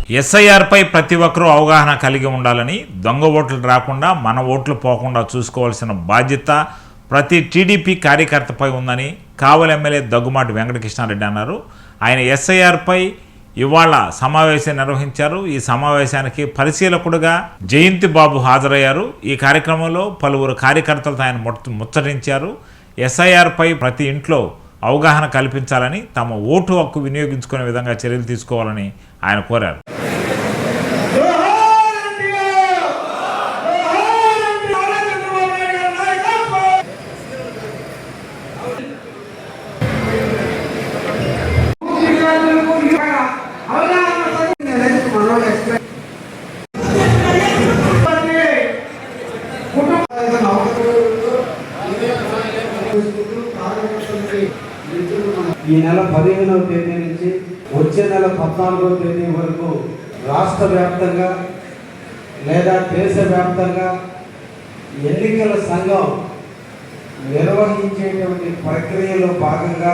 ఎస్ఐఆర్పై ప్రతి ఒక్కరూ అవగాహన కలిగి ఉండాలని, దొంగ ఓట్లు రాకుండా మన ఓట్లు పోకుండా చూసుకోవాల్సిన బాధ్యత ప్రతి టీడీపీ కార్యకర్తపై ఉందని కావలి ఎమ్మెల్యే దగ్గుమాటి వెంకటకృష్ణారెడ్డి అన్నారు. ఆయన ఎస్ఐఆర్పై ఇవాళ సమావేశం నిర్వహించారు. ఈ సమావేశానికి పరిశీలకుడుగా జయంతి బాబు హాజరయ్యారు. ఈ కార్యక్రమంలో పలువురు కార్యకర్తలతో ఆయన ముచ్చటించారు. ఎస్ఐఆర్పై ప్రతి ఇంట్లో అవగాహన కల్పించాలని, తమ ఓటు హక్కు వినియోగించుకునే విధంగా చర్యలు తీసుకోవాలని ఆయన కోరారు. ఈ నెల 15వ తేదీ నుంచి వచ్చే నెల 14వ తేదీ వరకు రాష్ట్ర వ్యాప్తంగా లేదా దేశవ్యాప్తంగా ఎన్నికల సంఘం నిర్వహించేటువంటి ప్రక్రియలో భాగంగా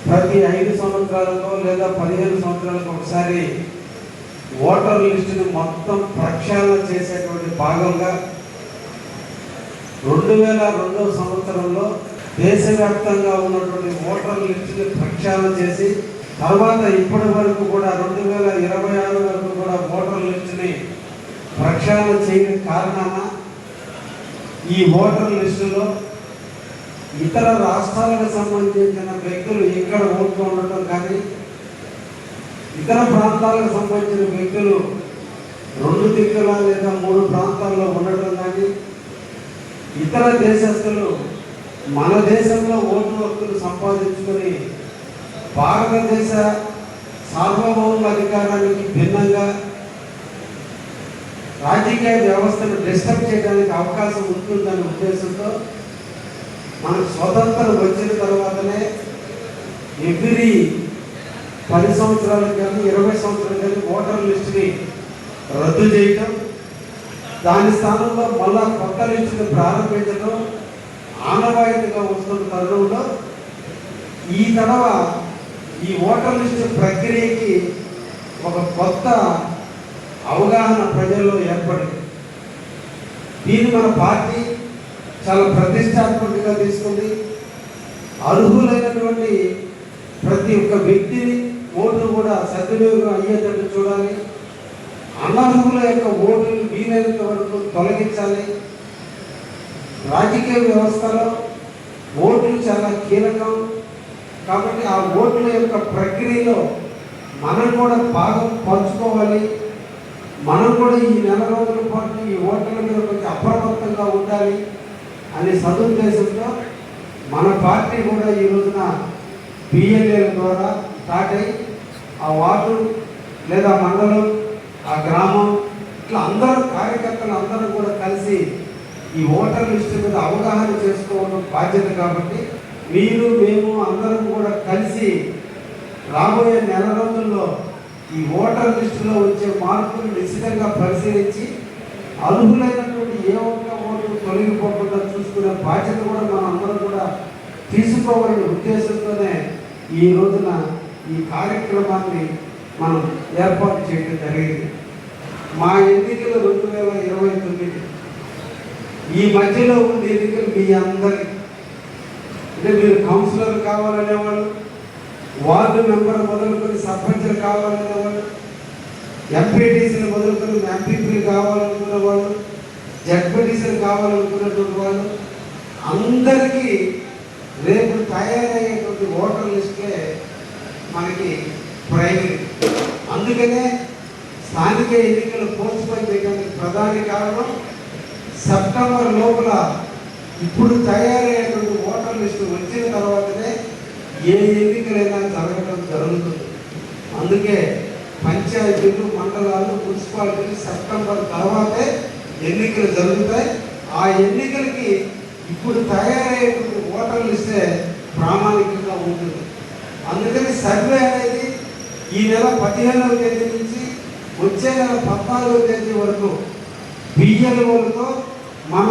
ప్రతి 5 సంవత్సరాలకు లేదా 15 సంవత్సరాలకు ఒకసారి ఓటర్ లిస్టును మొత్తం ప్రక్షాళన చేసేటువంటి భాగంగా 2002వ సంవత్సరంలో దేశవ్యాప్తంగా ఉన్నటువంటి ఓటర్ లిస్టుని ప్రక్షాళన చేసి తర్వాత ఇప్పటి వరకు కూడా 2026 వరకు కూడా ఓటర్ లిస్టుని ప్రక్షాళన చేయని కారణాన ఈ ఓటర్ లిస్టులో ఇతర రాష్ట్రాలకు సంబంధించిన వ్యక్తులు ఇక్కడ ఓట్లు ఉండటం కానీ, ఇతర ప్రాంతాలకు సంబంధించిన వ్యక్తులు 2 దిక్కుల లేదా 3 ప్రాంతాల్లో ఉండటం కానీ, ఇతర దేశస్తులు మన దేశంలో ఓటు హక్కులు సంపాదించుకొని భారతదేశ సార్వభౌమ అధికారానికి భిన్నంగా రాజకీయ వ్యవస్థను డిస్టర్బ్ చేయడానికి అవకాశం ఉంటుందనే ఉద్దేశంతో మనకు స్వతంత్రం వచ్చిన తర్వాతనే ఎవ్రీ 10 సంవత్సరాలకు కానీ 20 సంవత్సరాలకు కానీ ఓటర్ లిస్టుని రద్దు చేయటం, దాని స్థానంలో మళ్ళా కొత్త లిస్టుని ప్రారంభించడం ఆనవాయితీగా వస్తున్న తరుణంలో ఈ ఓటర్ లిస్టు ప్రక్రియకి ఒక కొత్త అవగాహన ప్రజల్లో ఏర్పడింది. దీన్ని మన పార్టీ చాలా ప్రతిష్టాత్మకంగా తీసుకుంది. అర్హులైనటువంటి ప్రతి ఒక్క వ్యక్తిని ఓటు కూడా సద్వినియోగం అయ్యేటట్టు చూడాలి. అనర్హుల యొక్క ఓటును వీలైనంత వరకు తొలగించాలి. రాజకీయ వ్యవస్థలో ఓట్లు చాలా కీలకం కాబట్టి ఆ ఓట్ల యొక్క ప్రక్రియలో మనం కూడా భాగం పంచుకోవాలి. మనం కూడా ఈ నెల రోజుల పాటు ఈ ఓట్ల మీద కొంచెం అప్రమత్తంగా ఉండాలి అనే సదుద్దేశంతో మన పార్టీ కూడా ఈ రోజున పిఎల్ఏల ద్వారా స్టార్ట్ అయ్యి ఆ వార్డు లేదా మండలం, ఆ గ్రామం, ఇట్లా అందరూ కార్యకర్తలు అందరూ కూడా కలిసి ఈ ఓటర్ లిస్టు మీద అవగాహన చేసుకోవడం బాధ్యత. కాబట్టి మీరు మేము అందరం కూడా కలిసి రాబోయే నెల రోజుల్లో ఈ ఓటర్ లిస్టులో వచ్చే మార్పులు నిశ్చితంగా పరిశీలించి అర్హులైనటువంటి ఏ ఒక్క ఓటు తొలగిపోకుండా చూసుకునే బాధ్యత కూడా మనం అందరం కూడా తీసుకోవాలనే ఉద్దేశంతోనే ఈ రోజున ఈ కార్యక్రమాన్ని మనం ఏర్పాటు చేయడం జరిగింది. మా ఎన్నికలు 2029 ఈ మధ్యలో ఉన్న ఎన్నికలు మీ అందరికి, అంటే మీరు కౌన్సిలర్ కావాలనేవాళ్ళు, వార్డు మెంబర్ మొదలుకొని సర్పంచులు కావాలనేవాళ్ళు, ఎంపీటీసీలు మొదలుకొని ఎంపీపీలు కావాలనుకునే వాళ్ళు, జడ్పీటీసీలు కావాలనుకున్నటువంటి వాళ్ళు అందరికీ రేపు తయారయ్యేటువంటి ఓటర్ లిస్టే మనకి ప్రైమరీ. అందుకనే స్థానిక ఎన్నికలు పోస్ట్పోన్ చేయడానికి ప్రధాన కారణం సెప్టెంబర్ లోపల ఇప్పుడు తయారయ్యేటువంటి ఓటర్ లిస్టు వచ్చిన తర్వాతనే ఏ ఎన్నికలైనా జరగడం జరుగుతుంది. అందుకే పంచాయతీలు, మండలాలు, మున్సిపాలిటీలు సెప్టెంబర్ తర్వాతే ఎన్నికలు జరుగుతాయి. ఆ ఎన్నికలకి ఇప్పుడు తయారయ్యేటువంటి ఓటర్ లిస్టే ప్రామాణికంగా ఉంటుంది. అందుకని సర్వే అనేది ఈ నెల 15వ తేదీ నుంచి వచ్చే నెల 14వ తేదీ వరకు బిఎల్ఓలతో మన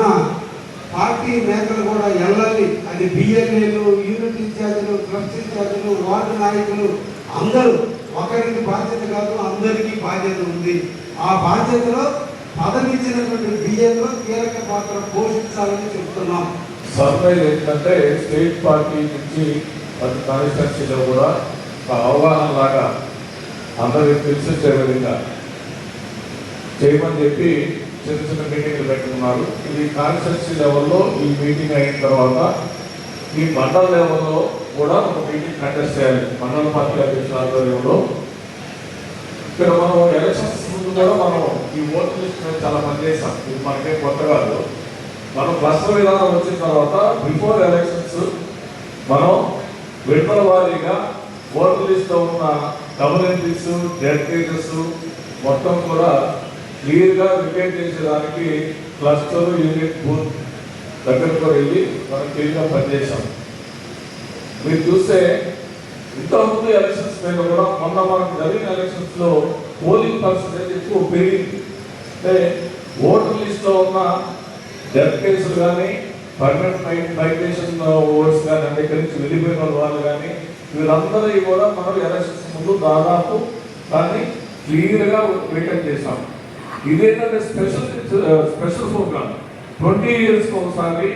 పార్టీ నేతలు కూడా వెళ్ళాలి. అది బిఎల్ఏలు, యూనిట్ ఇన్ఛార్జీలు, ట్రస్ట్ ఇన్ఛార్జీలు, వార్డు నాయకులు అందరూ ఒకరికి బాధ్యత కాదు, అందరికీ బాధ్యత ఉంది. ఆ బాధ్యతలో పదవిచ్చినటువంటి బియ్యంలో కీలక పాత్ర పోషించాలని చెప్తున్నాం. సర్ప్రైజ్ ఏంటంటే స్టేట్ పార్టీ నుంచి ప్రతి కాన్స్టిట్యున్సీలో కూడా ఒక అవగాహన లాగా అందరికి తెలిసే విధంగా చేయమని చెప్పి చిన్న చిన్న మీటింగ్లు పెట్టుకున్నారు. ఇది కాన్స్టిట్యున్సీ లెవెల్లో ఈ మీటింగ్ అయిన తర్వాత ఈ మండల లెవెల్లో కూడా ఒక మీటింగ్ కండక్ట్ చేయాలి. మండల పార్టీ అధ్యక్షుల ఆధ్వర్యంలో ఇక్కడ మనం ఎలక్షన్స్ ముందు కూడా మనం ఈ ఓటర్ లిస్ట్ మీద చాలా పని చేసాం. ఇది మనకేం కొత్త కాదు. మనం క్లస్టర్ విధానం వచ్చిన తర్వాత బిఫోర్ ఎలక్షన్స్ మనం విడతల వారీగా ఓటర్ లిస్ట్లో ఉన్న డబుల్ ఎంట్రీస్, డెడ్ కేజెస్ మొత్తం కూడా క్లియర్గా రిపేర్ చేసేదానికి క్లస్టర్, యూనిట్, బూత్ దగ్గరకు వెళ్ళి మనం క్లియర్గా పనిచేసాం. మీరు చూస్తే ఇంతకుముందు ఎలక్షన్స్ మీద కూడా మొన్న మనకు జరిగిన ఎలక్షన్స్లో పోలింగ్ పర్సంటేజ్ ఎక్కువ పెరిగింది. అంటే ఓటర్ లిస్ట్లో ఉన్న డెత్ కేసులు కానీ, పర్మనెంట్ మైగ్రేషన్ ఓట్స్ కానీ, అంటే ఇక్కడి నుంచి వెళ్ళిపోయిన వాళ్ళు కానీ, వీళ్ళందరినీ కూడా మనం ఎలక్షన్స్ ముందు దాదాపు దాన్ని క్లియర్గా మెయింటైన్ చేశాం. ఇదేంటంటే స్పెషల్ ప్రోగ్రామ్ 20 years ఒకసారి.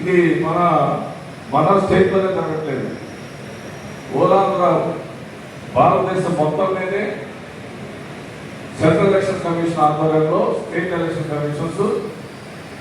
ఇది మన స్టేట్లోనే జరగట్లేదు, ఓలాంధ్ర భారతదేశం మొత్తం మీదే సెంట్రల్ ఎలక్షన్ కమిషన్ ఆధ్వర్యంలో స్టేట్ ఎలక్షన్ కమిషన్స్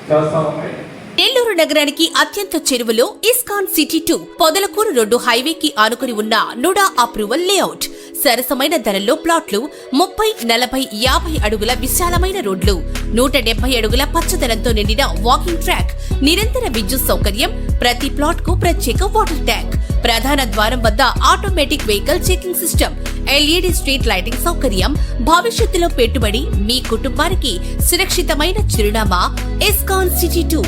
చేస్తా ఉన్నాయి. నెల్లూరు నగరానికి అత్యంత చెరువులో ఇస్కాన్ సిటీ 2 పొదలకూరు రోడ్డు హైవేకి ఆనుకుని ఉన్న నుడా అప్రూవల్ లేఅవుట్. సరసమైన ధరల్లో ప్లాట్లు, 30, 40, 50 అడుగుల విశాలమైన రోడ్లు, 170 అడుగుల పచ్చదనంతో నిండిన వాకింగ్ ట్రాక్, నిరంతర విద్యుత్ సౌకర్యం, ప్రతి ప్లాట్ కు ప్రత్యేక వాటర్ ట్యాంక్, ప్రధాన ద్వారం వద్ద automatic vehicle checking system, LED street lighting సౌకర్యం. భవిష్యత్తులో పెట్టుబడి మీ కుటుంబానికి సురక్షితమైన చిరునామా ఇస్కాన్ సిటీ 2.